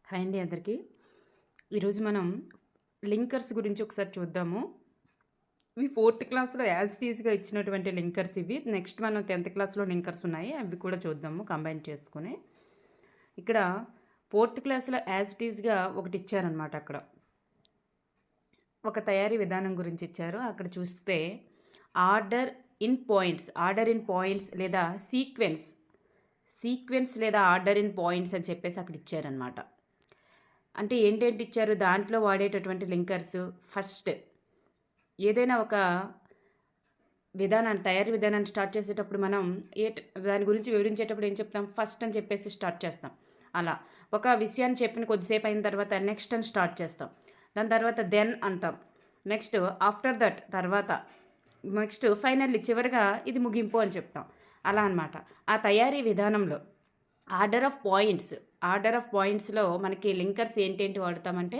Hi అండి అందరికీ. ఈరోజు మనం లింకర్స్ గురించి ఒకసారి చూద్దాము. ఇవి 4th క్లాస్‌లో యాజ్ ఇట్ ఈజ్‌గా ఇచ్చినటువంటి లింకర్స్ ఇవి. నెక్స్ట్ మనం 10th క్లాస్‌లో లింకర్స్ ఉన్నాయి. అవి కూడా చూద్దాము కంబైన్ చేసుకొని. ఇక్కడ 4th క్లాస్‌లో యాజ్ ఇట్ ఈజ్‌గా ఒకటి ఇచ్చారనమాట అక్కడ. ఒక తయారీ విధానం గురించి ఇచ్చారు. అక్కడ చూస్తే ఆర్డర్ ఇన్ పాయింట్స్ లేదా సీక్వెన్స్ లేదా ఆర్డర్ ఇన్ పాయింట్స్ అని చెప్పేసి అక్కడ ఇచ్చారనమాట. అంటే ఏంటేంటి ఇచ్చారు దాంట్లో వాడేటటువంటి లింకర్స్. ఫస్ట్ ఏదైనా ఒక తయారీ విధానాన్ని స్టార్ట్ చేసేటప్పుడు మనం దాని గురించి వివరించేటప్పుడు ఏం చెప్తాం, ఫస్ట్ అని చెప్పేసి స్టార్ట్ చేస్తాం. అలా ఒక విషయాన్ని చెప్పిన కొద్దిసేపు అయిన తర్వాత నెక్స్ట్ అని స్టార్ట్ చేస్తాం. దాని తర్వాత దెన్ అంటాం. నెక్స్ట్ ఆఫ్టర్ దట్ తర్వాత నెక్స్ట్ ఫైనల్లీ చివరిగా ఇది ముగింపు అని చెప్తాం. అలా అన్నమాట. ఆ తయారీ విధానంలో ఆర్డర్ ఆఫ్ పాయింట్స్లో మనకి లింకర్స్ ఏంటేంటి వాడతామంటే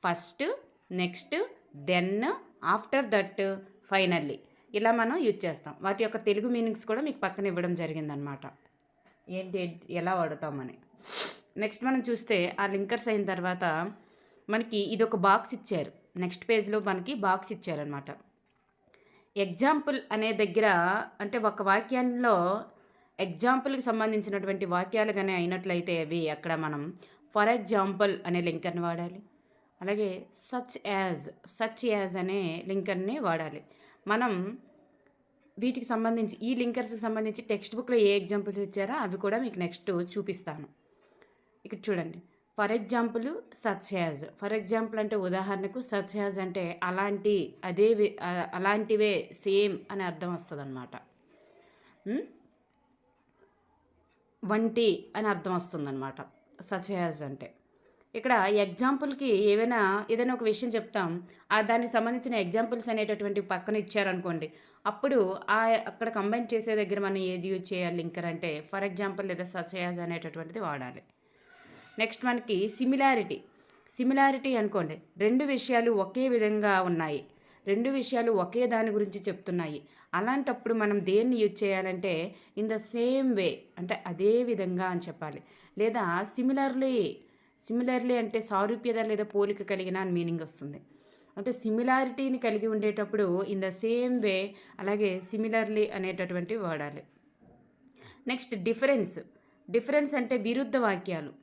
first, next, then, after that, finally ఇలా మనం యూజ్ చేస్తాం. వాటి యొక్క తెలుగు మీనింగ్స్ కూడా మీకు పక్కన ఇవ్వడం జరిగిందనమాట, ఏంటి ఎలా వాడతామని. నెక్స్ట్ మనం చూస్తే ఆ లింకర్స్ అయిన తర్వాత మనకి ఇదొక బాక్స్ ఇచ్చారు. నెక్స్ట్ పేజ్లో మనకి బాక్స్ ఇచ్చారనమాట. ఎగ్జాంపుల్ అనే దగ్గర అంటే ఒక వాక్యంలో ఎగ్జాంపుల్కి సంబంధించినటువంటి వాక్యాలు కానీ అయినట్లయితే అవి అక్కడ మనం ఫర్ ఎగ్జాంపుల్ అనే లింకర్ని వాడాలి. అలాగే సచ్ యాజ్ అనే లింకర్ని వాడాలి. మనం వీటికి సంబంధించి ఈ లింకర్స్కి సంబంధించి టెక్స్ట్ బుక్లో ఏ ఎగ్జాంపుల్స్ ఇచ్చారో అవి కూడా మీకు నెక్స్ట్ చూపిస్తాను. ఇక్కడ చూడండి, for example such as. For example అంటే ఉదాహరణకు, సచ్ యాజ్ అంటే అలాంటివే సేమ్ అని అర్థం వస్తుంది అన్నమాట. వంటి అని అర్థం వస్తుందన్నమాట సచ్ యాజ్ అంటే. ఇక్కడ ఎగ్జాంపుల్కి ఏదైనా ఒక విషయం చెప్తాం, దానికి సంబంధించిన ఎగ్జాంపుల్స్ అనేటటువంటి పక్కన ఇచ్చారనుకోండి, అప్పుడు అక్కడ కంబైన్ చేసే దగ్గర మనం ఏది యూజ్ చేయాలి లింకర్ అంటే ఫర్ ఎగ్జాంపుల్ లేదా సచ్ యాజ్ అనేటటువంటిది వాడాలి. నెక్స్ట్ మనకి సిమిలారిటీ అనుకోండి, రెండు విషయాలు ఒకే విధంగా ఉన్నాయి, రెండు విషయాలు ఒకే దాని గురించి చెప్తున్నాయి. అలాంటప్పుడు మనం దేన్ని యూజ్ చేయాలంటే ఇన్ ద సేమ్ వే అంటే అదే విధంగా అని చెప్పాలి. లేదా సిమిలర్లీ అంటే సారూప్యత లేదా పోలిక కలిగిన అని మీనింగ్ వస్తుంది. అంటే సిమిలారిటీని కలిగి ఉండేటప్పుడు ఇన్ ద సేమ్ వే, అలాగే సిమిలర్లీ అనేటటువంటివి వాడాలి. నెక్స్ట్ డిఫరెన్స్ అంటే విరుద్ధ వాక్యాలు.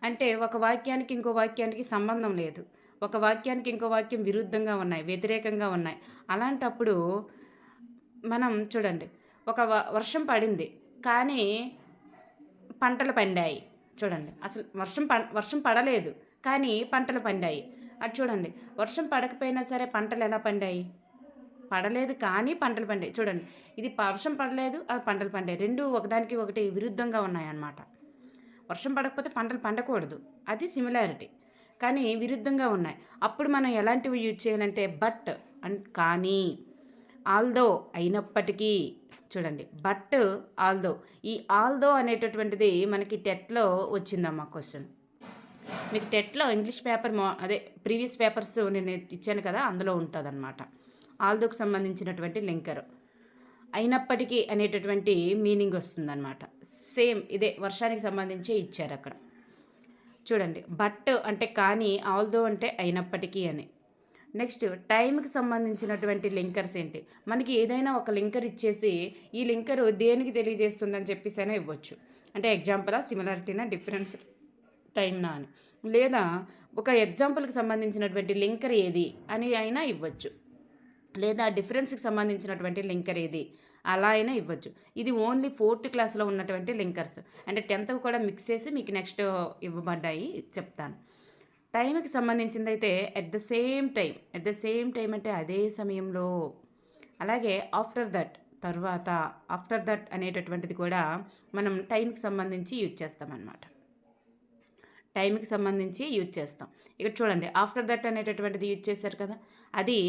అంటే ఒక వాక్యానికి ఇంకో వాక్యానికి సంబంధం లేదు, ఒక వాక్యానికి ఇంకో వాక్యం విరుద్ధంగా ఉన్నాయి, వ్యతిరేకంగా ఉన్నాయి. అలాంటప్పుడు మనం చూడండి, ఒక వర్షం పడింది కానీ పంటలు పండాయి. చూడండి, అసలు వర్షం పడలేదు కానీ పంటలు పండాయి. అది చూడండి, వర్షం పడకపోయినా సరే పంటలు ఎలా పండాయి? పడలేదు కానీ పంటలు పండాయి. చూడండి, ఇది వర్షం పడలేదు, అది పంటలు పండాయి. రెండు ఒకదానికి ఒకటి విరుద్ధంగా ఉన్నాయన్నమాట. వర్షం పడకపోతే పంటలు పండకూడదు, అది సిమిలారిటీ. కానీ విరుద్ధంగా ఉన్నాయి. అప్పుడు మనం ఎలాంటివి యూజ్ చేయాలంటే బట్ కానీ, ఆల్దో అయినప్పటికీ. చూడండి, బట్ ఆల్దో. ఈ ఆల్దో అనేటటువంటిది మనకి టెట్లో వచ్చిందమ్మా క్వశ్చన్. మీకు టెట్లో ఇంగ్లీష్ పేపర్ ప్రీవియస్ పేపర్స్ నేను ఇచ్చాను కదా, అందులో ఉంటుంది అన్నమాట. ఆల్దోకి సంబంధించినటువంటి లింకర్ అయినప్పటికీ అనేటటువంటి మీనింగ్ వస్తుందన్నమాట. సేమ్ ఇదే వర్షానికి సంబంధించి ఇచ్చారు అక్కడ. చూడండి, బట్ అంటే కానీ, ఆల్దో అంటే అయినప్పటికీ అని. నెక్స్ట్ టైంకి సంబంధించినటువంటి లింకర్స్ ఏంటి? మనకి ఏదైనా ఒక లింకర్ ఇచ్చేసి ఈ లింకరు దేనికి తెలియజేస్తుందని చెప్పేసి అయినా ఇవ్వచ్చు. అంటే ఎగ్జాంపులా, సిమిలారిటీనా, డిఫరెన్స్, టైంనా అని. లేదా ఒక ఎగ్జాంపుల్కి సంబంధించినటువంటి లింకర్ ఏది అని అయినా ఇవ్వచ్చు. లేదా డిఫరెన్స్కి సంబంధించినటువంటి లింకర్ ఏది అలా అయినా ఇవ్వచ్చు. ఇది ఓన్లీ 4th క్లాస్లో ఉన్నటువంటి లింకర్స్. అంటే 10th కూడా మిక్స్ చేసి మీకు నెక్స్ట్ ఇవ్వబడ్డాయి చెప్తాను. టైంకి సంబంధించింది అయితే ఎట్ ద సేమ్ టైం అంటే అదే సమయంలో. అలాగే ఆఫ్టర్ దట్ అనేటటువంటిది కూడా మనం టైంకి సంబంధించి యూజ్ చేస్తామన్నమాట. టైంకి సంబంధించి యూజ్ చేస్తాం. ఇక్కడ చూడండి, ఆఫ్టర్ దట్ అనేటటువంటిది యూజ్ చేశారు కదా, అది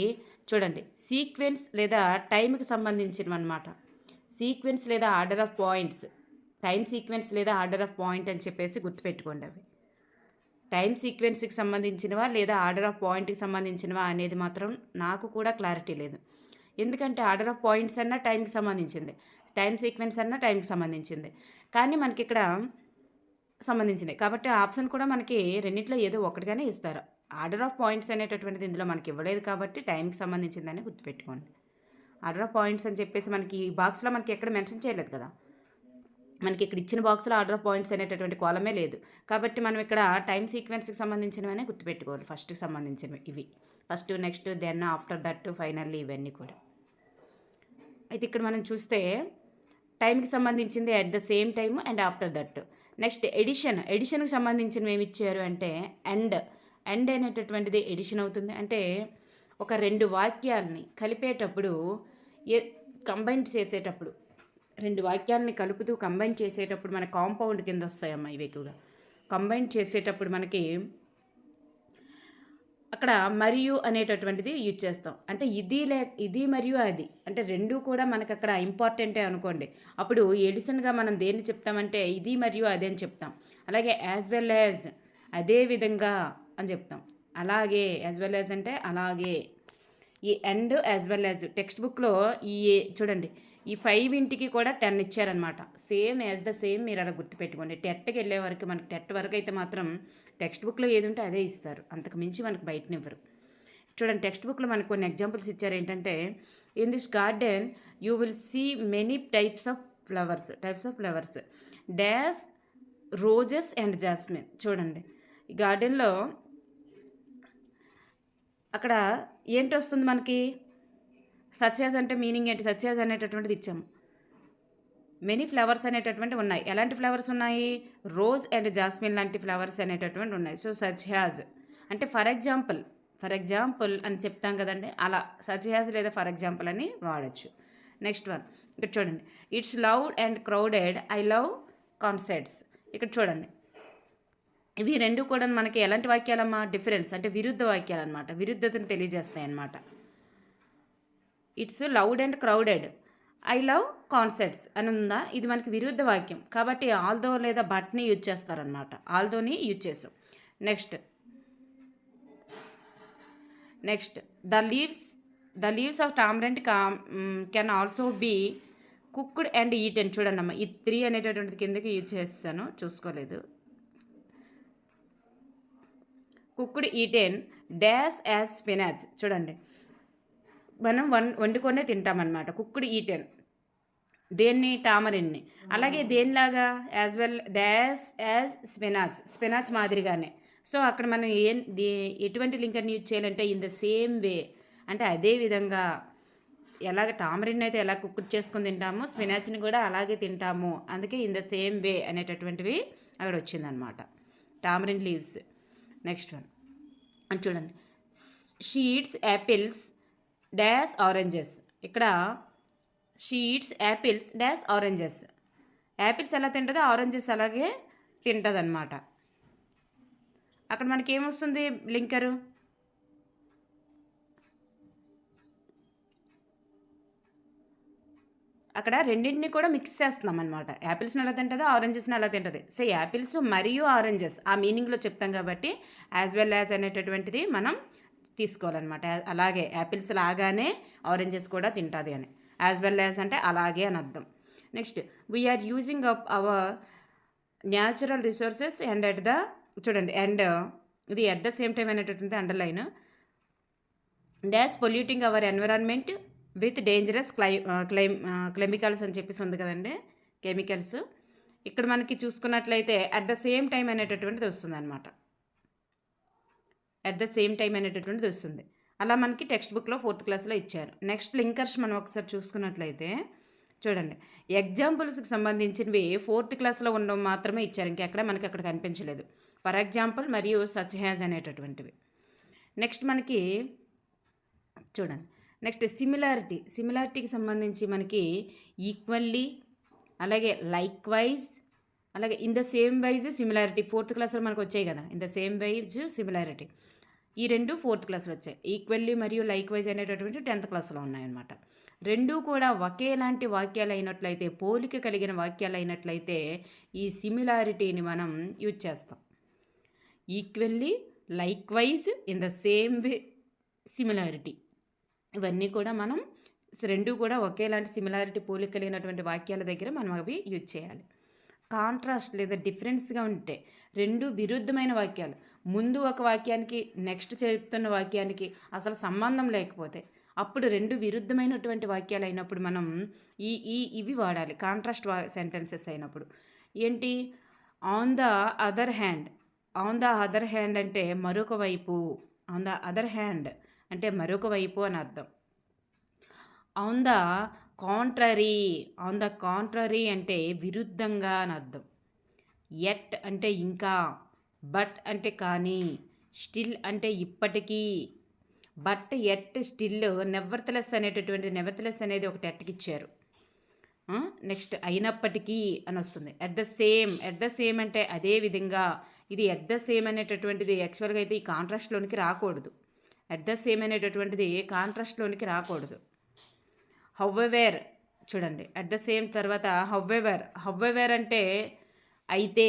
చూడండి సీక్వెన్స్ లేదా టైంకి సంబంధించినవి అనమాట. సీక్వెన్స్ లేదా order of points, time sequence లేదా ఆర్డర్ ఆఫ్ పాయింట్ అని చెప్పేసి గుర్తుపెట్టుకోండి. అవి టైం సీక్వెన్స్కి సంబంధించినవా లేదా ఆర్డర్ ఆఫ్ పాయింట్కి సంబంధించినవా అనేది మాత్రం నాకు కూడా క్లారిటీ లేదు. ఎందుకంటే ఆర్డర్ ఆఫ్ పాయింట్స్ అన్నా టైంకి సంబంధించింది, టైం సీక్వెన్స్ అన్నా టైంకి సంబంధించింది. కానీ మనకి ఇక్కడ సంబంధించింది. కాబట్టి ఆప్షన్ కూడా మనకి రెండిట్లో ఏదో ఒకటిగానే ఇస్తారు. ఆర్డర్ ఆఫ్ పాయింట్స్ అనేటటువంటిది ఇందులో మనకి ఇవ్వలేదు కాబట్టి టైంకి సంబంధించిందని గుర్తుపెట్టుకోండి. ఆర్డర్ ఆఫ్ పాయింట్స్ అని చెప్పేసి మనకి ఈ బాక్స్లో మనకి ఎక్కడ మెన్షన్ చేయలేదు కదా. మనకి ఇక్కడ ఇచ్చిన బాక్స్లో ఆర్డర్ ఆఫ్ పాయింట్స్ అనేటటువంటి కాలమే లేదు. కాబట్టి మనం ఇక్కడ టైం సీక్వెన్స్కి సంబంధించినవనే గుర్తుపెట్టుకోవాలి. ఫస్ట్కి సంబంధించినవి ఇవి. First, next, then, after that, finally ఇవన్నీ కూడా. అయితే ఇక్కడ మనం చూస్తే టైంకి సంబంధించింది at the same time and after that. Next ఎడిషన్కి సంబంధించినవి ఏమి ఇచ్చారు అంటే అండ్ అనేటటువంటిది ఎడిషన్ అవుతుంది. అంటే ఒక రెండు వాక్యాలని కలిపేటప్పుడు కంబైన్ చేసేటప్పుడు, రెండు వాక్యాలని కలుపుతూ కంబైన్ చేసేటప్పుడు మన కాంపౌండ్ కింద వస్తాయమ్మా ఇవి ఎక్కువగా. కంబైన్ చేసేటప్పుడు మనకి అక్కడ మరియు అనేటటువంటిది యూజ్ చేస్తాం. అంటే ఇది మరియు అది, అంటే రెండు కూడా మనకు అక్కడ ఇంపార్టెంటే అనుకోండి. అప్పుడు ఎడిషన్గా మనం దేన్ని చెప్తామంటే ఇది మరియు అదే అని చెప్తాం. అలాగే యాజ్ వెల్ యాజ్, అదే విధంగా అని చెప్తాం. అలాగే యాజ్ వెల్ యాజ్ అంటే అలాగే. ఈ and as well as text బుక్లో ఈ చూడండి, ఈ 5 కూడా 10 ఇచ్చారనమాట. సేమ్ యాజ్ ద సేమ్ మీరు అలా గుర్తుపెట్టుకోండి. టెట్కి వెళ్ళే వరకు, మనకి టెట్ వరకు అయితే మాత్రం టెక్స్ట్ బుక్లో ఏది ఉంటే అదే ఇస్తారు. అంతకు మించి మనకు బయటనివ్వరు. చూడండి, టెక్స్ట్ బుక్లో మనకు కొన్ని ఎగ్జాంపుల్స్ ఇచ్చారు. ఏంటంటే in this garden you will see many types of flowers dash roses and jasmine. చూడండి, ఈ గార్డెన్లో అక్కడ ఏంటి వస్తుంది మనకి, సచ్యాజ్ అంటే మీనింగ్ ఏంటి, సచ్యాజ్ అనేటటువంటిది ఇచ్చాము. మెనీ ఫ్లవర్స్ అనేటటువంటి ఉన్నాయి. ఎలాంటి ఫ్లవర్స్ ఉన్నాయి, రోజ్ అండ్ జాస్మిన్ లాంటి ఫ్లవర్స్ అనేటటువంటి ఉన్నాయి. సో సచ్యాజ్ అంటే ఫర్ ఎగ్జాంపుల్ అని చెప్తాం కదండి, అలా సచ్యాజ్ లేదా ఫర్ ఎగ్జాంపుల్ అని వాడచ్చు. నెక్స్ట్ వన్ ఇక్కడ చూడండి, it's loud and crowded, I love concerts. ఇక్కడ చూడండి, ఇవి రెండు కూడా మనకి ఎలాంటి వాక్యాలమ్మా, డిఫరెన్స్ అంటే విరుద్ధ వాక్యాలు అనమాట, విరుద్ధతను తెలియజేస్తాయి అన్నమాట. It's loud and crowded, I love concerts అని ఉందా, ఇది మనకి విరుద్ధ వాక్యం కాబట్టి ఆల్దో లేదా బట్ని యూజ్ చేస్తారనమాట. ఆల్దోని యూజ్ చేసాం. Next the leaves of tamarind can also be cooked and eaten. చూడండి అమ్మ, ఈ 3 అనేటటువంటిది కిందకి యూజ్ చేస్తాను, చూసుకోలేదు. Cooked eaten dash as spinach. చూడండి, మనం వండుకొనే తింటామన్నమాట. కుక్డ్ ఈటెన్ దేన్ని, టామరిన్ని. అలాగే దేనిలాగా, as well dash as spinach మాదిరిగానే. సో అక్కడ మనం ఎటువంటి లింకర్ని యూజ్ చేయాలంటే ఇన్ ద సేమ్ వే, అంటే అదే విధంగా. ఎలాగ టామరిన్ అయితే ఎలా కుక్ చేసుకుని తింటామో, స్పినాచ్ని కూడా అలాగే తింటాము. అందుకే ఇన్ ద సేమ్ వే అనేటటువంటివి అక్కడ వచ్చిందనమాట, టామరిన్ లీవ్స్. నెక్స్ట్ వన్ అని చూడండి, she eats apples dash oranges. ఇక్కడ she eats apples dash oranges. Apples ఎలా తింటుందో ఆరెంజెస్ అలాగే తింటుంది అనమాట. అక్కడ మనకి ఏమొస్తుంది లింకరు, అక్కడ రెండింటిని కూడా మిక్స్ చేస్తున్నాం అనమాట. యాపిల్స్ని ఎలా తింటుందో ఆరెంజెస్ని ఎలా తింటుంది. సో యాపిల్స్ మరియు ఆరెంజెస్ ఆ మీనింగ్లో చెప్తాం కాబట్టి యాజ్ వెల్ యాజ్ అనేటటువంటిది మనం తీసుకోవాలన్నమాట. అలాగే యాపిల్స్ లాగానే ఆరెంజెస్ కూడా తింటుంది అని. యాజ్ వెల్ యాజ్ అంటే అలాగే అని అర్థం. Next, we are using up our natural resources and చూడండి, అండ్ ఇది అట్ ద సేమ్ టైం అనేటటువంటి underline, dash polluting our environment with dangerous chemicals అని చెప్పేసి ఉంది కదండి, కెమికల్స్. ఇక్కడ మనకి చూసుకున్నట్లయితే అట్ ద సేమ్ టైం అనేటటువంటిది వస్తుంది అనమాట. అట్ ద సేమ్ టైం అనేటటువంటిది వస్తుంది. అలా మనకి టెక్స్ట్ బుక్లో 4th క్లాస్లో ఇచ్చారు. నెక్స్ట్ లింకర్స్ మనం ఒకసారి చూసుకున్నట్లయితే చూడండి, ఎగ్జాంపుల్స్కి సంబంధించినవి 4th క్లాస్లో ఉండడం మాత్రమే ఇచ్చారు, ఇంకెక్కడ మనకి అక్కడ కనిపించలేదు. ఫర్ ఎగ్జాంపుల్ మరియు సచ్ హ్యాజ్ అనేటటువంటివి. నెక్స్ట్ మనకి చూడండి, నెక్స్ట్ సిమిలారిటీకి సంబంధించి మనకి ఈక్వల్లీ, అలాగే లైక్ వైజ్, అలాగే in the same wise similarity 4th క్లాస్లో మనకు వచ్చాయి కదా, in the same wise similarity. ఈ రెండు 4th క్లాస్లో వచ్చాయి. ఈక్వల్లీ మరియు లైక్ వైజ్ అనేటటువంటి 10th క్లాస్లో ఉన్నాయన్నమాట. రెండూ కూడా ఒకేలాంటి వాక్యాలు అయినట్లయితే, పోలిక కలిగిన వాక్యాలు అయినట్లయితే ఈ సిమిలారిటీని మనం యూజ్ చేస్తాం. Equally, like wise, in the same way, similarity, ఇవన్నీ కూడా మనం రెండు కూడా ఒకేలాంటి సిమిలారిటీ పోలిక కలిగినటువంటి వాక్యాల దగ్గర మనం అవి యూజ్ చేయాలి. కాంట్రాస్ట్ లేదా డిఫరెన్స్గా ఉంటే, రెండు విరుద్ధమైన వాక్యాలు, ముందు ఒక వాక్యానికి నెక్స్ట్ చెప్తున్న వాక్యానికి అసలు సంబంధం లేకపోతే, అప్పుడు రెండు విరుద్ధమైనటువంటి వాక్యాలు అయినప్పుడు మనం ఇవి వాడాలి కాంట్రాస్ట్ సెంటెన్సెస్ అయినప్పుడు. ఏంటి? On the other hand. On the other hand అంటే మరొక వైపు. ఆన్ ద అదర్ హ్యాండ్ అంటే మరొక వైపు అని అర్థం. On the contrary. On the contrary అంటే విరుద్ధంగా అని అర్థం. ఎట్ అంటే ఇంకా, బట్ అంటే కానీ, స్టిల్ అంటే ఇప్పటికీ. బట్, ఎట్, స్టిల్, నెవర్తలెస్ అనేటటువంటి నెవర్తలెస్ అనేది ఒకటి ఎట్కిచ్చారు. నెక్స్ట్ అయినప్పటికీ అని వస్తుంది. ఎట్ ద సేమ్ అంటే అదే విధంగా. ఇది ఎట్ ద సేమ్ అనేటటువంటిది యాక్చువల్గా అయితే ఈ కాంట్రాస్ట్లోనికి రాకూడదు. ఎట్ ద సేమ్ అనేటటువంటిది కాంట్రాస్ట్లోనికి రాకూడదు. హౌవెవర్ చూడండి, అట్ ద సేమ్ తర్వాత హౌవెవర్ అంటే అయితే,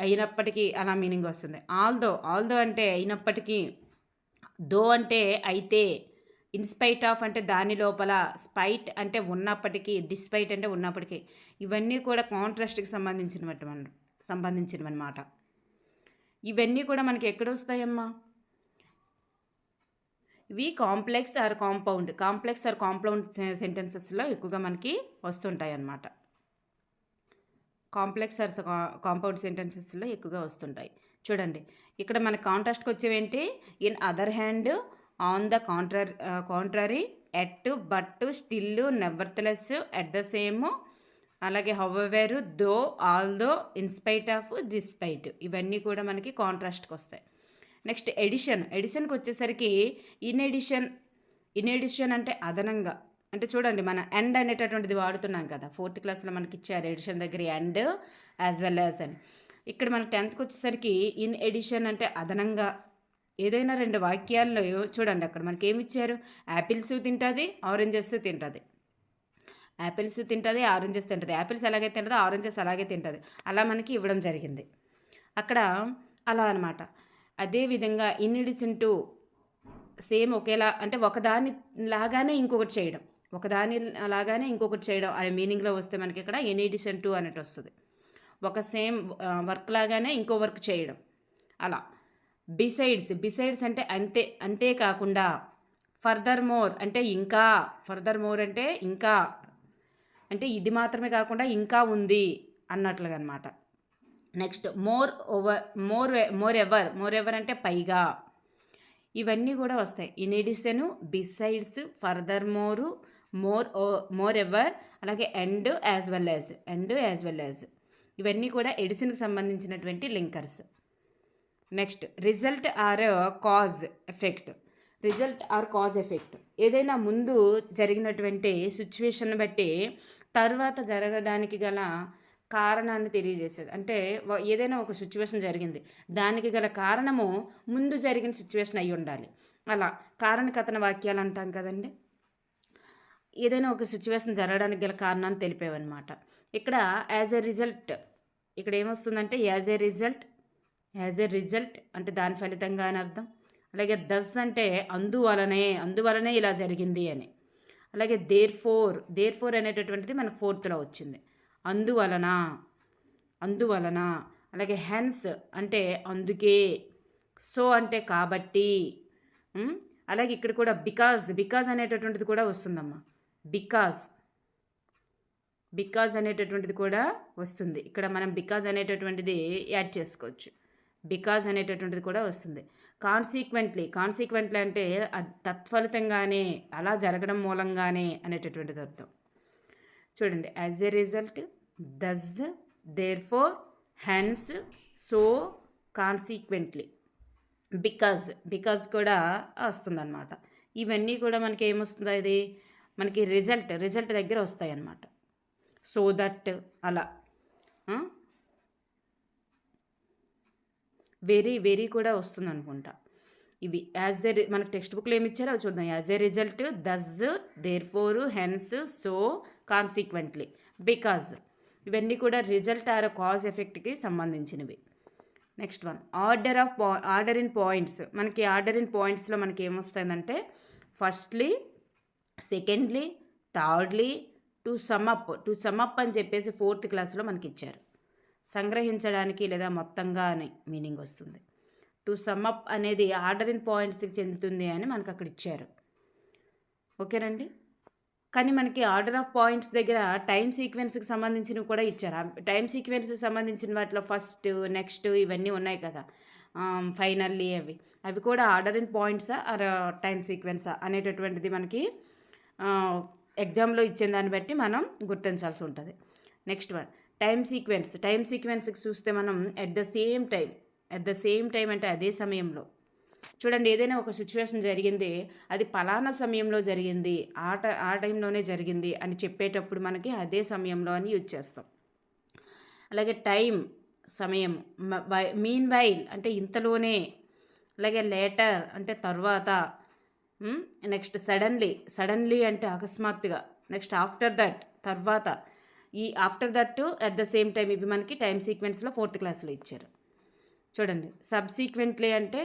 అయినప్పటికీ అలా మీనింగ్ వస్తుంది. ఆల్దో అంటే అయినప్పటికీ, దో అంటే అయితే, ఇన్స్పైట్ ఆఫ్ అంటే దాని లోపల, స్పైట్ అంటే ఉన్నప్పటికీ, డిస్పైట్ అంటే ఉన్నప్పటికీ. ఇవన్నీ కూడా కాంట్రాస్ట్కి సంబంధించినవన్నమాట. ఇవన్నీ కూడా మనకి ఎక్కడ వస్తాయమ్మా? ఇవి కాంప్లెక్స్ ఆర్ కాంపౌండ్ సెంటెన్సెస్లో ఎక్కువగా మనకి వస్తుంటాయి అన్నమాట. కాంప్లెక్స్ ఆర్ కాంపౌండ్ సెంటెన్సెస్లో ఎక్కువగా వస్తుంటాయి. చూడండి, ఇక్కడ మన కాంట్రాస్ట్కి వచ్చేవేంటి? In other hand, on the contrary, yet, but, still, nevertheless, at the same, అలాగే however, though, although, in spite of, despite. ఇవన్నీ కూడా మనకి కాంట్రాస్ట్కి వస్తాయి. నెక్స్ట్ ఎడిషన్కి వచ్చేసరికి ఇన్ ఎడిషన్ అంటే అదనంగా. అంటే చూడండి, మన ఎండ్ అనేటటువంటిది వాడుతున్నాం కదా, 4th క్లాస్లో మనకి ఇచ్చారు ఎడిషన్ దగ్గర ఎండ్ యాజ్ వెల్ యాజ్ అని. ఇక్కడ మన 10th వచ్చేసరికి ఇన్ ఎడిషన్ అంటే అదనంగా. ఏదైనా రెండు వాక్యాల్లో చూడండి, అక్కడ మనకి ఏమి ఇచ్చారు? యాపిల్స్ తింటుంది, ఆరెంజెస్ తింటుంది. యాపిల్స్ తింటుంది, ఆరెంజెస్ తింటుంది. యాపిల్స్ ఎలాగే తింటుంది, ఆరెంజెస్ అలాగే తింటుంది. అలా మనకి ఇవ్వడం జరిగింది అక్కడ. అలా అనమాట. అదేవిధంగా ఇన్ ఎడిషన్ టు, సేమ్ ఒకేలా అంటే ఒకదాని లాగానే ఇంకొకటి చేయడం, ఒకదాని లాగానే ఇంకొకటి చేయడం అనే మీనింగ్లో వస్తే మనకి ఇక్కడ ఇన్ ఎడిషన్ టు అన్నట్టు వస్తుంది. ఒక సేమ్ వర్క్ లాగానే ఇంకో వర్క్ చేయడం అలా. బిసైడ్స్ అంటే అంతేకాకుండా. ఫర్దర్ మోర్ అంటే ఇంకా, అంటే ఇది మాత్రమే కాకుండా ఇంకా ఉంది అన్నట్లుగా అనమాట. నెక్స్ట్ మోర్ ఎవర్ అంటే పైగా. ఇవన్నీ కూడా వస్తాయి. In addition, besides, furthermore ever, అలాగే ఎండ్ యాజ్ వెల్ యాజ్. ఇవన్నీ కూడా ఎడిషన్కి సంబంధించినటువంటి linkers. Next result or cause effect. ఏదైనా ముందు జరిగినటువంటి సిచ్యువేషన్ బట్టి తర్వాత జరగడానికి గల కారణాన్ని తెలియజేసేది. అంటే ఏదైనా ఒక సిచ్యువేషన్ జరిగింది, దానికి గల కారణము ముందు జరిగిన సిచ్యువేషన్ అయి ఉండాలి. అలా కారణకథన వాక్యాలు అంటాం కదండి. ఏదైనా ఒక సిచ్యువేషన్ జరగడానికి గల కారణాన్ని తెలిపేవన్నమాట. ఇక్కడ యాజ్ ఎ రిజల్ట్, ఇక్కడ ఏమొస్తుందంటే యాజ్ ఎ రిజల్ట్ అంటే దాని ఫలితంగా అని అర్థం. అలాగే దస్ అంటే అందువలనే ఇలా జరిగింది అని. అలాగే దేర్ ఫోర్ అనేటటువంటిది మనకు 4thలో వచ్చింది. అందువలన. అలాగే హెన్స్ అంటే అందుకే, సో అంటే కాబట్టి. అలాగే ఇక్కడ కూడా బికాజ్ అనేటటువంటిది కూడా వస్తుందమ్మా. బికాజ్ అనేటటువంటిది కూడా వస్తుంది. ఇక్కడ మనం బికాజ్ అనేటటువంటిది యాడ్ చేసుకోవచ్చు. బికాజ్ అనేటటువంటిది కూడా వస్తుంది. కాన్సిక్వెంట్లీ అంటే తత్ఫలితంగానే, అలా జరగడం మూలంగానే అనేటటువంటిది అర్థం. చూడండి, as a result, thus, therefore, hence, so, consequently, because కూడా వస్తుందన్నమాట. ఇవన్నీ కూడా మనకి ఏమొస్తుందో ఇది మనకి రిజల్ట్ దగ్గర వస్తాయి అన్నమాట. సో దట్ అలా. వెరీ కూడా వస్తుంది అనుకుంటా. ఇవి మనకు టెక్స్ట్ బుక్లో ఏమి ఇచ్చారో అవి చూద్దాం. As a result, thus, therefore, hence, so, consequently, because. ఇవన్నీ కూడా రిజల్ట్ ఆర్ కాజ్ ఎఫెక్ట్కి సంబంధించినవి. Next one order in points. మనకి ఆర్డర్ ఇన్ పాయింట్స్లో మనకి ఏమొస్తుందంటే firstly, secondly, thirdly, to sum up అని చెప్పేసి 4th క్లాస్లో మనకి ఇచ్చారు. సంగ్రహించడానికి లేదా మొత్తంగా అని మీనింగ్ వస్తుంది. టు సమ్ అప్ అనేది ఆర్డర్ ఇన్ పాయింట్స్కి చెందుతుంది అని మనకు అక్కడ ఇచ్చారు. ఓకేనండి. కానీ మనకి ఆర్డర్ ఆఫ్ పాయింట్స్ దగ్గర టైం సీక్వెన్స్కి సంబంధించినవి కూడా ఇచ్చారు. ఆ టైం సీక్వెన్స్కి సంబంధించిన వాటిలో ఫస్ట్, నెక్స్ట్ ఇవన్నీ ఉన్నాయి కదా, ఫైనల్లీ అవి కూడా ఆర్డర్ ఇన్ పాయింట్సా ఆర్ టైం సీక్వెన్సా అనేటటువంటిది మనకి ఎగ్జామ్లో ఇచ్చిన దాన్ని బట్టి మనం గుర్తించాల్సి ఉంటుంది. నెక్స్ట్ వన్ టైం సీక్వెన్స్కి చూస్తే మనం ఎట్ ద సేమ్ టైం అంటే అదే సమయంలో. చూడండి, ఏదైనా ఒక సిచ్యువేషన్ జరిగింది, అది పలానా సమయంలో జరిగింది, ఆ టైంలోనే జరిగింది అని చెప్పేటప్పుడు మనకి అదే సమయంలో అని యూజ్ చేస్తాం. అలాగే సమయం, మీన్ వైల్ అంటే ఇంతలోనే, అలాగే లేటర్ అంటే తర్వాత, నెక్స్ట్ సడన్లీ అంటే అకస్మాత్తుగా, నెక్స్ట్ ఆఫ్టర్ దట్ తర్వాత, ఈ after that at the same time ఇవి మనకి టైం సీక్వెన్స్లో 4th క్లాస్లో ఇచ్చారు. చూడండి, సబ్సీక్వెంట్లీ అంటే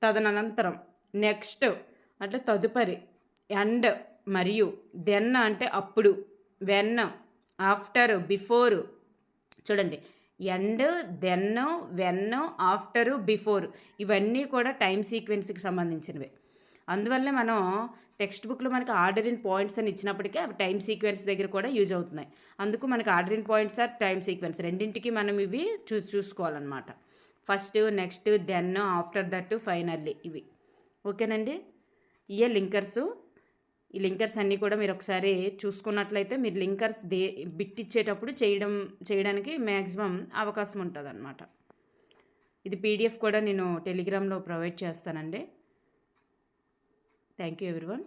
తదనంతరం, నెక్స్ట్ అంటే తదుపరి, అండ్ మరియు, దెన్ అంటే అప్పుడు, వెన్, ఆఫ్టర్, బిఫోర్. చూడండి, and, then, when, after, before ఇవన్నీ కూడా టైం సీక్వెన్స్కి సంబంధించినవి. అందువల్లే మనం టెక్స్ట్ బుక్లో మనకి ఆర్డర్ ఇన్ పాయింట్స్ అని ఇచ్చినప్పటికీ అవి టైం సీక్వెన్స్ దగ్గర కూడా యూజ్ అవుతున్నాయి. అందుకు మనకి order in points or time sequence రెండింటికి మనం ఇవి చూసుకోవాలన్నమాట. First, next, then, after that, finally ఇవి. ఓకేనండి. ఇవే లింకర్స్. ఈ లింకర్స్ అన్నీ కూడా మీరు ఒకసారి చూసుకున్నట్లయితే మీరు లింకర్స్ బిట్ ఇచ్చేటప్పుడు చేయడానికి మ్యాక్సిమం అవకాశం ఉంటుంది అన్నమాట. ఇది PDF కూడా నేను టెలిగ్రామ్లో ప్రొవైడ్ చేస్తానండి. Thank you everyone.